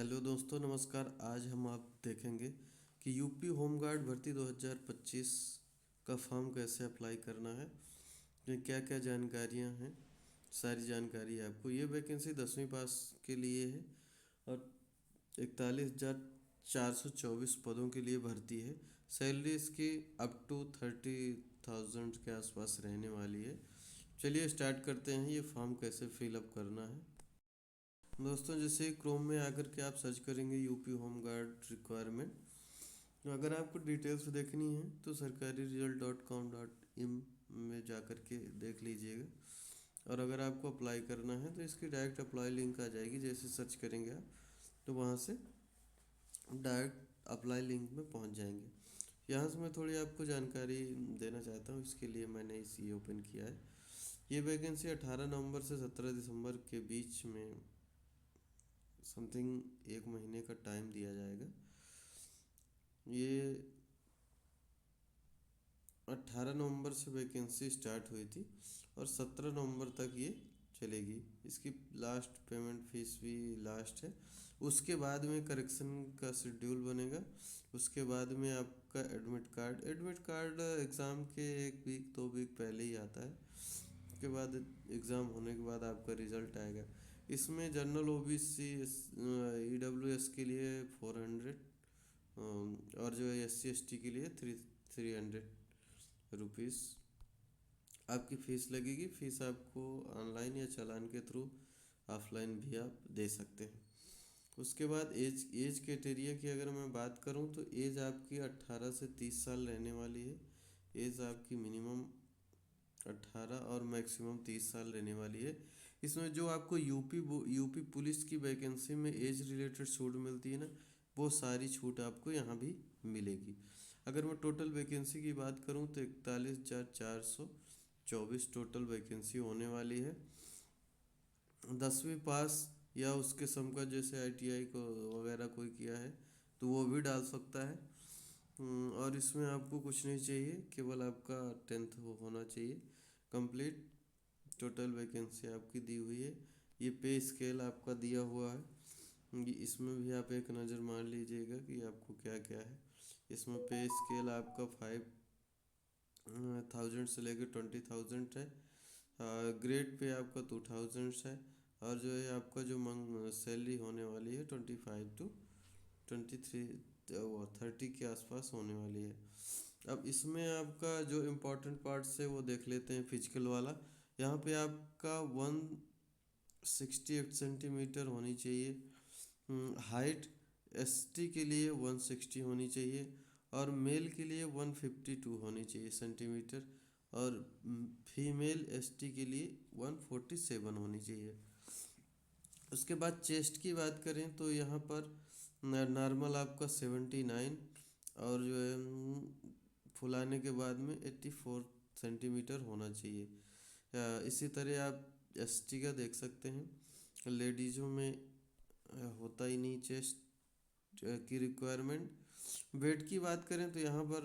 Hello दोस्तों, नमस्कार। आज हम आप देखेंगे कि यूपी होमगार्ड भर्ती 2025 का फॉर्म कैसे अप्लाई करना है, क्या क्या जानकारियां हैं। सारी जानकारी है आपको। ये वैकेंसी 10वीं पास के लिए है और 41,424 पदों के लिए भर्ती है। सैलरी इसकी अप टू 30,000 के आसपास रहने वाली है। चलिए स्टार्ट करते हैं। ये फॉर्म कैसे फिलअप करना है। दोस्तों, जैसे क्रोम में आकर के आप सर्च करेंगे यूपी होम गार्ड रिक्वायरमेंट, तो अगर आपको डिटेल्स देखनी है तो सरकारी रिजल्ट .com.in में जा कर के देख लीजिएगा। और अगर आपको अप्लाई करना है तो इसकी डायरेक्ट अप्लाई लिंक आ जाएगी। जैसे सर्च करेंगे आप तो वहाँ से डायरेक्ट अप्लाई लिंक में पहुँच जाएंगे। यहाँ से मैं थोड़ी आपको जानकारी देना चाहता हूँ, इसके लिए मैंने इसे ओपन किया है। ये वैकेंसी 18 नवंबर से 17 दिसंबर के बीच में समथिंग एक महीने का टाइम दिया जाएगा। ये 18 नवंबर से वैकेंसी स्टार्ट हुई थी और 17 नवंबर तक ये चलेगी। इसकी लास्ट पेमेंट फीस भी लास्ट है। उसके बाद में करेक्शन का शेड्यूल बनेगा। उसके बाद में आपका एडमिट कार्ड एग्ज़ाम के 1 वीक 2 वीक पहले ही आता है। उसके बाद एग्ज़ाम होने के बाद आपका रिज़ल्ट आएगा। इसमें जनरल ओबीसी ईडब्ल्यूएस के लिए 400 और जो है SC ST के लिए 300 रुपीज़ आपकी फ़ीस लगेगी। फ़ीस आपको ऑनलाइन या चालान के थ्रू ऑफलाइन भी आप दे सकते हैं। उसके बाद एज क्राइटेरिया की अगर मैं बात करूं तो एज आपकी 18 से 30 साल रहने वाली है। एज आपकी मिनिमम 18 और मैक्सिमम 30 साल रहने वाली है। इसमें जो आपको यूपी पुलिस की वैकेंसी में एज रिलेटेड छूट मिलती है ना, वो सारी छूट आपको यहाँ भी मिलेगी। अगर मैं टोटल वैकेंसी की बात करूँ तो 41,424 टोटल वैकेंसी होने वाली है। 10वीं पास या उसके समकक्ष जैसे ITI को वगैरह कोई किया है तो वो भी डाल सकता है। और इसमें आपको कुछ नहीं चाहिए, केवल आपका 10th होना चाहिए कंप्लीट। टोटल वैकेंसी आपकी दी हुई है। ये पे स्केल आपका दिया हुआ है। इसमें भी आप एक नज़र मार लीजिएगा कि आपको क्या क्या है। इसमें पे स्केल आपका 5,000 से लेकर 20,000 है। ग्रेड पे आपका 2,000 है। और जो है आपका जो सैलरी होने वाली है 25 टू 23 30 के आसपास होने वाली है। अब इसमें आपका जो इम्पोर्टेंट पार्ट्स है वो देख लेते हैं। फिजिकल वाला, यहाँ पे आपका 168 सेंटीमीटर होनी चाहिए हाइट। ST के लिए 160 होनी चाहिए और मेल के लिए 152 होनी चाहिए सेंटीमीटर। और फीमेल ST के लिए 147 होनी चाहिए। उसके बाद चेस्ट की बात करें तो यहाँ पर नॉर्मल आपका 79 और जो है फुलाने के बाद में 84 सेंटीमीटर होना चाहिए। इसी तरह आप ST का देख सकते हैं। लेडीज़ों में होता ही नहीं चेस्ट की रिक्वायरमेंट। वेट की बात करें तो यहाँ पर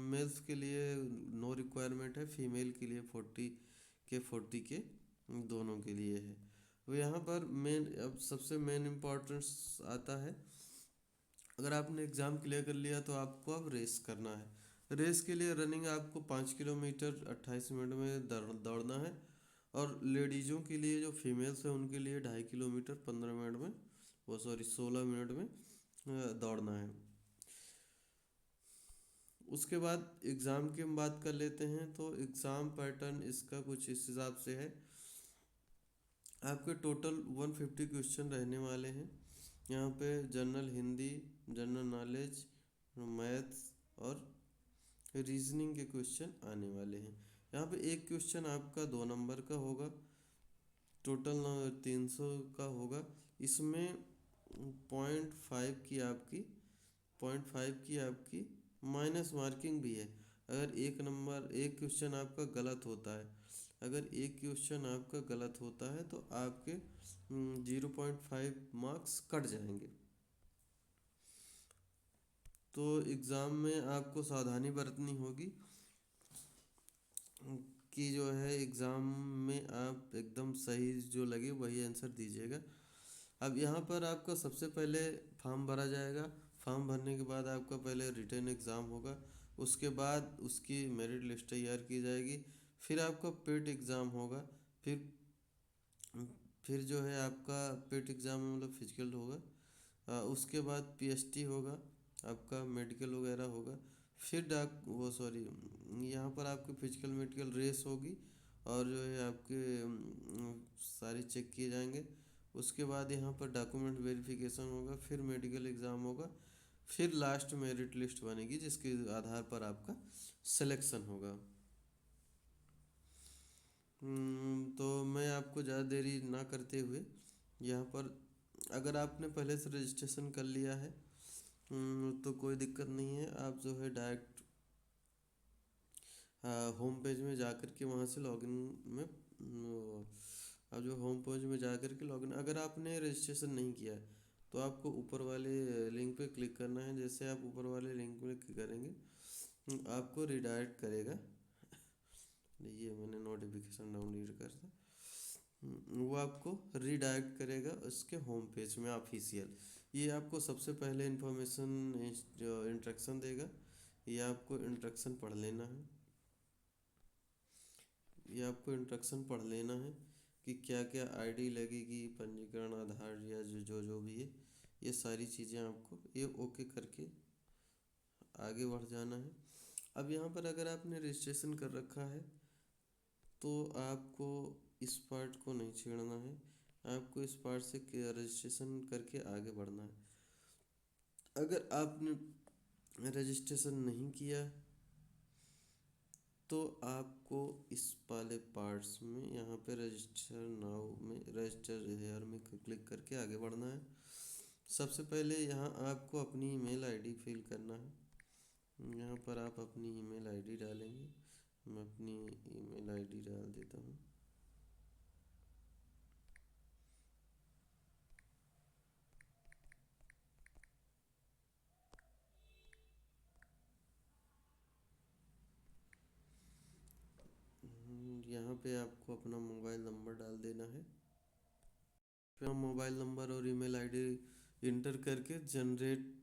मेल्स के लिए नो रिक्वायरमेंट है। फीमेल के लिए 40 के दोनों के लिए है। तो यहाँ पर मेन अब सबसे मेन इम्पोर्टेंस आता है। अगर आपने एग्ज़ाम क्लियर कर लिया तो आपको अब रेस करना है। रेस के लिए रनिंग आपको 5 किलोमीटर 28 मिनट में दौड़ना है। और लेडीज़ों के लिए जो फीमेल्स हैं उनके लिए 2.5 किलोमीटर 15 मिनट में, वो सॉरी 16 मिनट में दौड़ना है। उसके बाद एग्ज़ाम की हम बात कर लेते हैं। तो एग्ज़ाम पैटर्न इसका कुछ इस हिसाब से है। आपके टोटल 150 क्वेश्चन रहने वाले हैं। यहाँ पे general Hindi, general knowledge, maths और रीजनिंग के क्वेश्चन आने वाले हैं। यहाँ पे एक क्वेश्चन आपका 2 नंबर का होगा। टोटल 300 का होगा। इसमें पॉइंट फाइव की आपकी माइनस मार्किंग भी है। अगर एक क्वेश्चन आपका गलत होता है, अगर एक क्वेश्चन आपका गलत होता है तो आपके 0.5 मार्क्स कट जाएंगे। तो एग्ज़ाम में आपको सावधानी बरतनी होगी कि जो है एग्ज़ाम में आप एकदम सही जो लगे वही आंसर दीजिएगा। अब यहाँ पर आपका सबसे पहले फॉर्म भरा जाएगा। फॉर्म भरने के बाद आपका पहले रिटन एग्ज़ाम होगा, उसके बाद उसकी मेरिट लिस्ट तैयार की जाएगी, फिर आपका पेट एग्ज़ाम होगा, फिर फिर जो है आपका पेट एग्ज़ाम में मतलब फिजिकल होगा, उसके बाद पीएसटी होगा, आपका मेडिकल वगैरह होगा, फिर डाक वो सॉरी यहाँ पर आपकी फिजिकल मेडिकल रेस होगी, और जो है आपके सारे चेक किए जाएंगे। उसके बाद यहाँ पर डॉक्यूमेंट वेरिफिकेशन होगा, फिर मेडिकल एग्ज़ाम होगा, फिर लास्ट मेरिट लिस्ट बनेगी जिसके आधार पर आपका सिलेक्शन होगा। तो मैं आपको ज़्यादा देरी ना करते हुए यहाँ पर, अगर आपने पहले से रजिस्ट्रेशन कर लिया है तो कोई दिक्कत नहीं है, आप जो है डायरेक्ट होम पेज में जा कर के वहाँ से लॉगिन में अब जो होम पेज में जा कर के लॉगिन, अगर आपने रजिस्ट्रेशन नहीं किया है तो आपको ऊपर वाले लिंक पे क्लिक करना है। जैसे आप ऊपर वाले लिंक पे क्लिक करेंगे आपको रिडायरेक्ट करेगा। ये मैंने नोटिफिकेशन डाउनलोड कर था। वो आपको रिडायरेक्ट करेगा उसके होम पेज में ऑफिशियल। ये आपको सबसे पहले इंफॉर्मेशन इंस्ट्रक्शन देगा, ये आपको इंस्ट्रक्शन पढ़ लेना है। ये आपको इंस्ट्रक्शन पढ़ लेना है कि क्या क्या आईडी लगेगी, पंजीकरण, आधार या जो जो जो भी है, ये सारी चीज़ें आपको ये ओके करके आगे बढ़ जाना है। अब यहाँ पर अगर आपने रजिस्ट्रेशन कर रखा है तो आपको इस पार्ट को नहीं छेड़ना है, आपको इस पार्ट से रजिस्ट्रेशन करके आगे बढ़ना है। अगर आपने रजिस्ट्रेशन नहीं किया तो आपको इस वाले पार्ट्स में यहाँ पे रजिस्टर नाउ में रजिस्टर हेयर में क्लिक करके आगे बढ़ना है। सबसे पहले यहाँ आपको अपनी ईमेल आईडी फिल करना है। यहाँ पर आप अपनी ईमेल आईडी डालेंगे, मैं अपनी ईमेल आईडी डाल देता हूँ। यहाँ पे आपको अपना मोबाइल नंबर डाल देना है, फिर मोबाइल नंबर और ईमेल आईडी इंटर करके जनरेट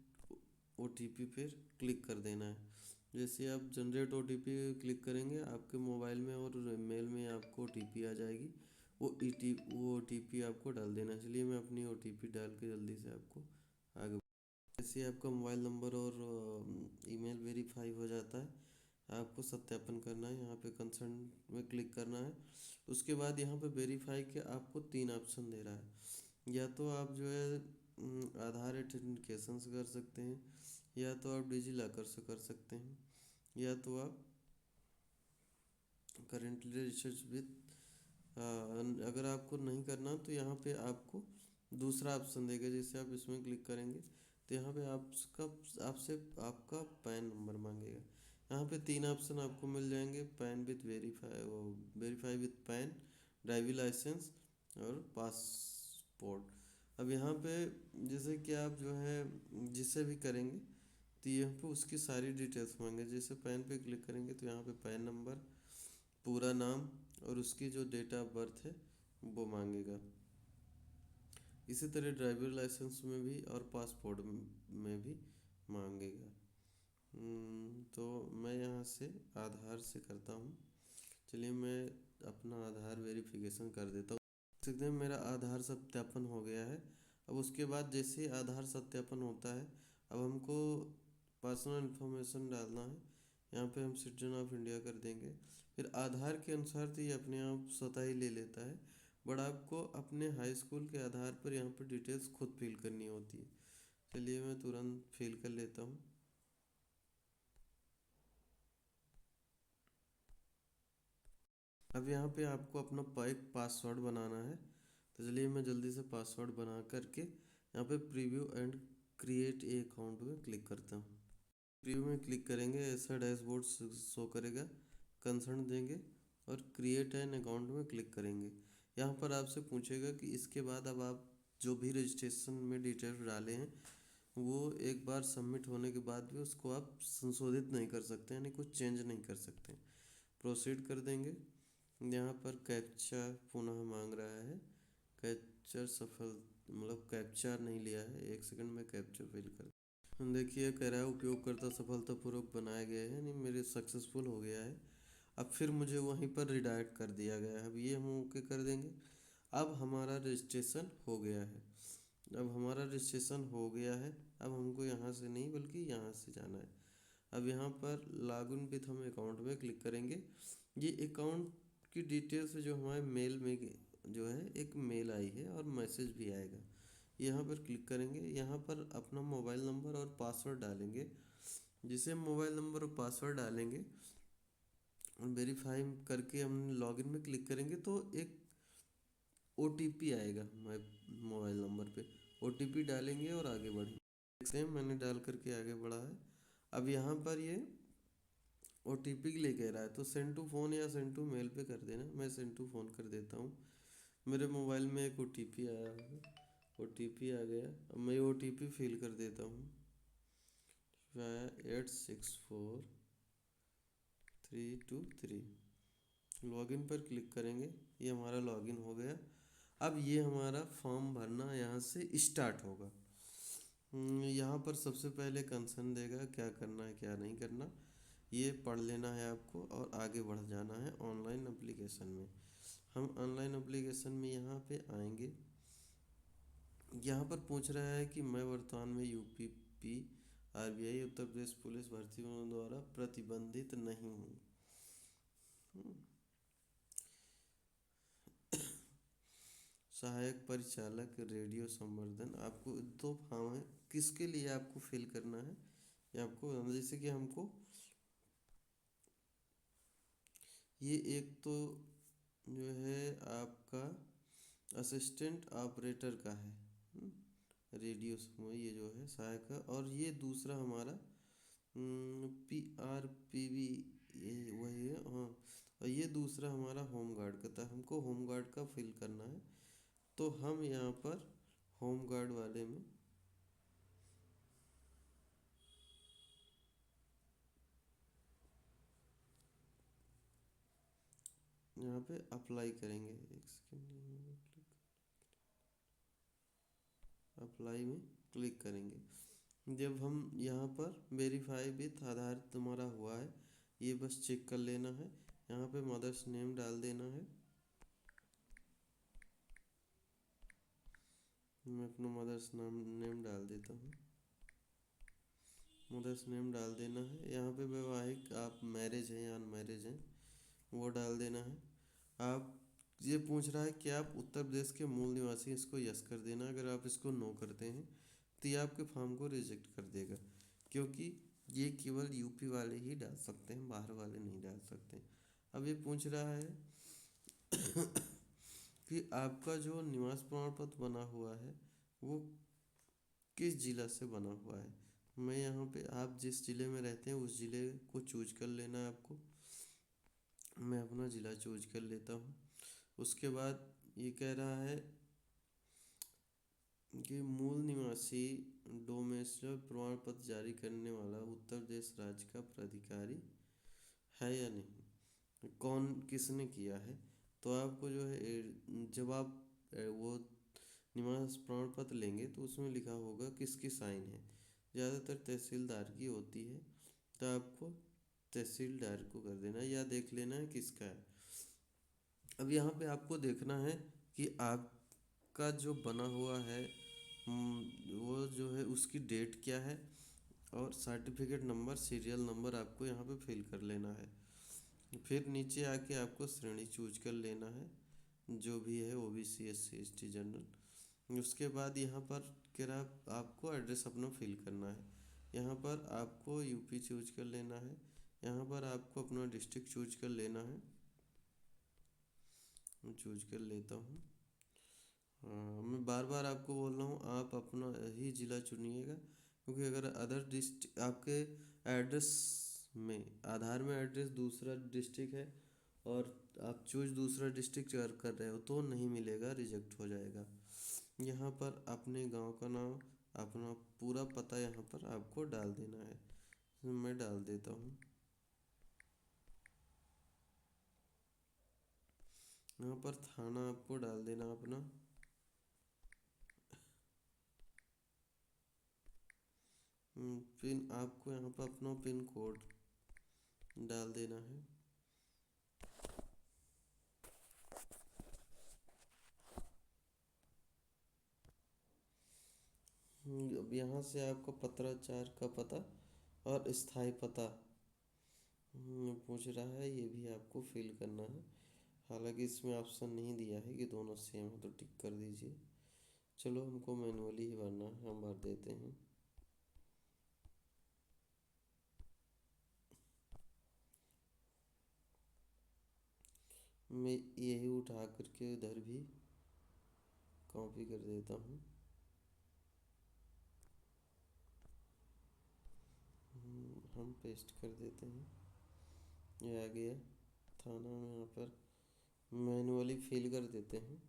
ओटीपी पर क्लिक कर देना है। जैसे आप जनरेट ओटीपी क्लिक करेंगे आपके मोबाइल में और मेल में आपको ओटीपी आ जाएगी, वो ओटीपी आपको डाल देना है। चलिए मैं अपनी ओटीपी डाल के जल्दी से आपको आगे, जैसे आपका मोबाइल नंबर और ईमेल वेरीफाई हो जाता है, आपको सत्यापन करना है, यहाँ पे कंसर्न में क्लिक करना है। उसके बाद यहाँ पे वेरीफाई के आपको 3 ऑप्शन दे रहा है, या तो आप जो है आधार ऑथेंटिकेशन से कर सकते हैं, या तो आप डिजी लॉकर से कर सकते हैं, या तो आप करेंटली रजिस्टर्ड विद, अगर आपको नहीं करना तो यहाँ पे आपको दूसरा ऑप्शन देगा। जैसे आप इसमें क्लिक करेंगे तो यहाँ पे आपका आपसे आपका पैन नंबर मांगेगा। यहाँ पे 3 ऑप्शन आपको मिल जाएंगे, पैन विथ वेरीफाई, वो verify with PAN, driving licence और पासपोर्ट। अब यहाँ पे जैसे कि आप जो है जिससे भी करेंगे तो यहाँ पे उसकी सारी डिटेल्स मांगे। जैसे पैन पे क्लिक करेंगे तो यहाँ पे पैन नंबर, पूरा नाम और उसकी जो डेट ऑफ बर्थ है वो मांगेगा। इसी तरह ड्राइवर लाइसेंस में भी और पासपोर्ट में भी मांगेगा। तो मैं यहाँ से आधार से करता हूँ। चलिए मैं अपना आधार वेरिफिकेशन कर देता हूँ। सकते हैं मेरा आधार सत्यापन हो गया है। अब उसके बाद जैसे आधार सत्यापन होता है, अब हमको पर्सनल इन्फॉर्मेशन डालना है। यहाँ पे हम सिटीजन ऑफ इंडिया कर देंगे। फिर आधार के अनुसार तो ये अपने आप स्वतः ही ले लेता है, बट आपको अपने हाई स्कूल के आधार पर यहाँ पर डिटेल्स खुद फिल करनी होती है। चलिए मैं तुरंत फिल कर लेता हूँ। अब यहाँ पे आपको अपना एक पासवर्ड बनाना है, तो चलिए मैं जल्दी से पासवर्ड बना करके यहाँ पे preview and create a account में क्लिक करता हूँ। प्रीव्यू में क्लिक करेंगे, ऐसा डैशबोर्ड शो करेगा, कंसर्न देंगे और क्रिएट एन अकाउंट में क्लिक करेंगे। यहाँ पर आपसे पूछेगा कि इसके बाद अब आप जो भी रजिस्ट्रेशन में डिटेल्स डाले हैं वो एक बार सबमिट होने के बाद भी उसको आप संशोधित नहीं कर सकते, यानी कुछ चेंज नहीं कर सकते। प्रोसीड कर देंगे। यहाँ पर कैप्चा पुनः मांग रहा है, कैप्चर सफल मतलब कैप्चा नहीं लिया है। 1 सेकंड में कैप्चा फिल कर। देखिए कह रहा है उपयोगकर्ता सफलतापूर्वक बनाया गया है, यानी मेरे सक्सेसफुल हो गया है। अब फिर मुझे वहीं पर रिडायरेक्ट कर दिया गया है। अब ये हम ओके कर देंगे। अब हमारा रजिस्ट्रेशन हो गया है। अब हमारा रजिस्ट्रेशन हो गया है। अब हमको यहाँ से नहीं बल्कि यहाँ से जाना है। अब यहाँ पर लॉगिन विथ हम अकाउंट में क्लिक करेंगे। ये अकाउंट की डिटेल्स जो हमारे मेल में जो है एक मेल आई है और मैसेज भी आएगा। यहाँ पर क्लिक करेंगे। यहाँ पर अपना मोबाइल नंबर और पासवर्ड डालेंगे। जिसे मोबाइल नंबर और पासवर्ड डालेंगे, वेरीफाई करके हम लॉगिन में क्लिक करेंगे तो एक OTP आएगा हमारे मोबाइल नंबर पे। OTP डालेंगे और आगे बढ़ेंगे। सेम मैंने डाल करके आगे बढ़ा है। अब यहाँ पर ये OTP ले कह रहा है तो सेंड टू फ़ोन या सेंड टू मेल पे कर देना। मैं सेंड टू फ़ोन कर देता हूँ। मेरे मोबाइल में एक OTP आया होगा। OTP आ गया। अब मैं OTP फिल कर देता हूँ। 864323। लॉगिन पर क्लिक करेंगे। ये हमारा लॉगिन हो गया। अब ये हमारा फॉर्म भरना यहाँ से स्टार्ट होगा। यहाँ पर सबसे पहले कंसर्न देगा क्या करना है क्या नहीं करना। ये पढ़ लेना है आपको और आगे बढ़ जाना है ऑनलाइन एप्लीकेशन में। हम ऑनलाइन एप्लीकेशन में यहाँ पे आएंगे। यहाँ पर पूछ रहा है कि मैं वर्तमान में UPP RBI Uttar Pradesh police भर्तियों द्वारा प्रतिबंधित नहीं हूँ। सहायक परिचालक रेडियो संवर्धन। आपको 2 फॉर्म है, किसके लिए आपको फिल करना है ये आपको, जैसे कि हमको ये एक तो जो है आपका असिस्टेंट ऑपरेटर का है, रेडियो समूह ये जो है सहायक है। और ये दूसरा हमारा PRPV ये वही है, हाँ। और ये दूसरा हमारा होम गार्ड का था। हमको होम गार्ड का फिल करना है तो हम यहाँ पर होम गार्ड वाले में यहाँ पे अप्लाई करेंगे। एक सेकेंड, अप्लाई में क्लिक करेंगे। जब हम यहाँ पर वेरीफाई विथ आधार तुम्हारा हुआ है, ये बस चेक कर लेना है। यहाँ पे मदर्स नेम डाल देना है। मैं अपना मदर्स नेम डाल देता हूँ। मदर्स नेम डाल देना है। यहाँ पे वैवाहिक आप मैरिज हैं या अनमैरिज हैं वो डाल देना है। आप ये पूछ रहा है कि आप उत्तर प्रदेश के मूल निवासी, इसको यस कर देना। अगर आप इसको नो करते हैं तो ये आपके फॉर्म को रिजेक्ट कर देगा, क्योंकि ये केवल यूपी वाले ही डाल सकते हैं, बाहर वाले नहीं डाल सकते। अब ये पूछ रहा है कि आपका जो निवास प्रमाण पत्र बना हुआ है वो किस जिला से बना हुआ है। मैं यहाँ पे आप जिस ज़िले में रहते हैं उस ज़िले को चूज कर लेना है आपको। मैं अपना ज़िला चूज कर लेता हूँ। उसके बाद ये कह रहा है कि मूल निवासी डोमेस्टिक प्रमाण पत्र जारी करने वाला उत्तर प्रदेश राज्य का प्राधिकारी है या नहीं, कौन किसने किया है। तो आपको जो है जब आप वो निवास प्रमाण पत्र लेंगे तो उसमें लिखा होगा किसकी साइन है। ज़्यादातर तहसीलदार की होती है तो आपको तहसीलदार को कर देना या देख लेना है किसका है। अब यहाँ पे आपको देखना है कि आपका जो बना हुआ है वो जो है उसकी डेट क्या है और सर्टिफिकेट नंबर सीरियल नंबर आपको यहाँ पे फिल कर लेना है। फिर नीचे आके आपको श्रेणी चूज कर लेना है जो भी है OBC SC ST जनरल। उसके बाद यहाँ पर कह रहा आपको एड्रेस अपना फिल करना है। यहाँ पर आपको यूपी चूज कर लेना है। यहाँ पर आपको अपना डिस्ट्रिक्ट चूज कर लेना है। मैं चूज कर लेता हूँ। हाँ, मैं बार बार आपको बोल रहा हूँ आप अपना ही ज़िला चुनिएगा, क्योंकि अगर अदर डिस्ट्रिक्ट आपके एड्रेस में आधार में एड्रेस दूसरा डिस्ट्रिक्ट है और आप चूज दूसरा डिस्ट्रिक्ट कर रहे हो तो नहीं मिलेगा, रिजेक्ट हो जाएगा। यहाँ पर अपने गांव का नाम अपना पूरा पता यहाँ पर आपको डाल देना है। मैं डाल देता हूँ। यहाँ पर थाना आपको डाल देना अपना। पिन आपको यहाँ पर अपना पिन कोड डाल देना है। अब यहाँ से आपको पत्राचार का पता और स्थायी पता पूछ रहा है, ये भी आपको फिल करना है। हालांकि इसमें ऑप्शन नहीं दिया है कि दोनों सेम है, तो टिक कर दीजिए। चलो हमको मैनुअली ही भरना है, हम भर देते हैं। मैं यही उठा करके उधर भी कॉपी कर देता हूँ। हम पेस्ट कर देते हैं, ये आ गया। थाना में यहाँ पर मैनुअली फिल कर देते हैं।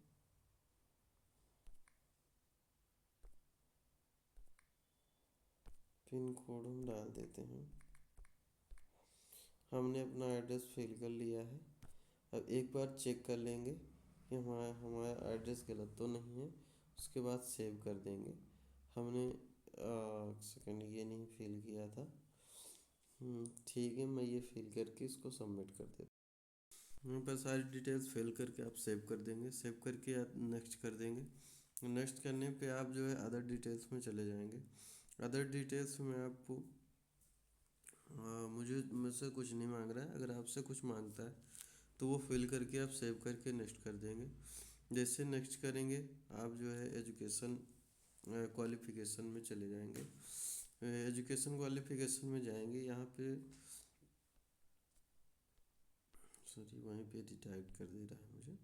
पिन कोड हम डाल देते हैं। हमने अपना एड्रेस फिल कर लिया है। अब एक बार चेक कर लेंगे कि हमारा हमारा एड्रेस गलत तो नहीं है, उसके बाद सेव कर देंगे। हमने सेकंड ये नहीं फिल किया था। ठीक है, मैं ये फिल करके इसको सबमिट कर देता हूँ। यहाँ पर सारी डिटेल्स फिल करके आप सेव कर देंगे। सेव करके आप नेक्स्ट कर देंगे। नेक्स्ट करने पे आप जो है अदर डिटेल्स में चले जाएंगे। अदर डिटेल्स में आपको मुझे मुझसे कुछ नहीं मांग रहा है। अगर आपसे कुछ मांगता है तो वो फिल करके आप सेव करके नेक्स्ट कर देंगे। जैसे नेक्स्ट करेंगे आप जो है एजुकेशन क्वालिफ़िकेशन में चले जाएंगे। एजुकेशन क्वालिफ़िकेशन में जाएंगे, यहाँ पे सॉरी वहीं पे रिटाइप कर दे रहा है मुझे।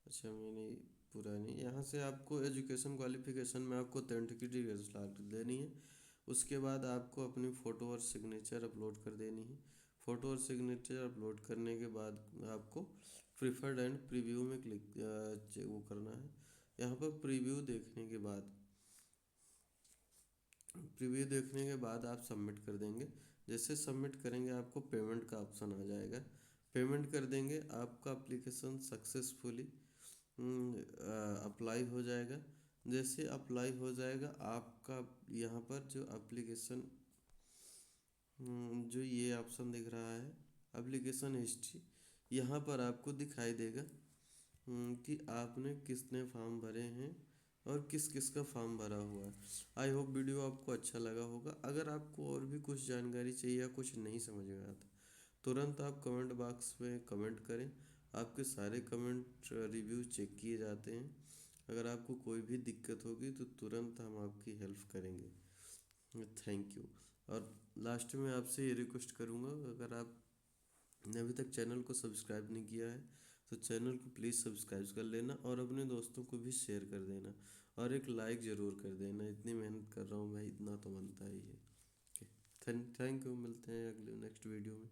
अच्छा मैंने पुरानी, यहाँ से आपको एजुकेशन क्वालिफ़िकेशन में आपको 10th की डिटेल्स डाल देनी है। उसके बाद आपको अपनी फ़ोटो और सिग्नेचर अपलोड कर देनी है। फ़ोटो और सिग्नेचर अपलोड करने के बाद आपको प्रिफर्ड एंड प्रीव्यू में क्लिक वो करना है। यहाँ पर प्रीव्यू देखने के बाद आप सबमिट कर देंगे। जैसे सबमिट करेंगे आपको पेमेंट का ऑप्शन आ जाएगा। पेमेंट कर देंगे, आपका एप्लीकेशन सक्सेसफुली अप्लाई हो जाएगा। जैसे अप्लाई हो जाएगा आपका यहाँ पर जो एप्लीकेशन जो ये ऑप्शन दिख रहा है एप्लीकेशन हिस्ट्री, यहाँ पर आपको दिखाई देगा कि आपने कितने फॉर्म भरे हैं और किस किस का फॉर्म भरा हुआ है। आई होप वीडियो आपको अच्छा लगा होगा। अगर आपको और भी कुछ जानकारी चाहिए या कुछ नहीं समझ में आता, तुरंत आप कमेंट बॉक्स में कमेंट करें। आपके सारे कमेंट रिव्यू चेक किए जाते हैं। अगर आपको कोई भी दिक्कत होगी तो तुरंत हम आपकी हेल्प करेंगे। Thank you. और लास्ट में आपसे ये रिक्वेस्ट करूँगा, अगर आपने अभी तक चैनल को सब्सक्राइब नहीं किया है तो चैनल को प्लीज़ सब्सक्राइब कर लेना और अपने दोस्तों को भी शेयर कर देना और एक लाइक ज़रूर कर देना। इतनी मेहनत कर रहा हूँ भाई, इतना तो बनता ही है। थैंक यू, मिलते हैं अगले नेक्स्ट वीडियो में।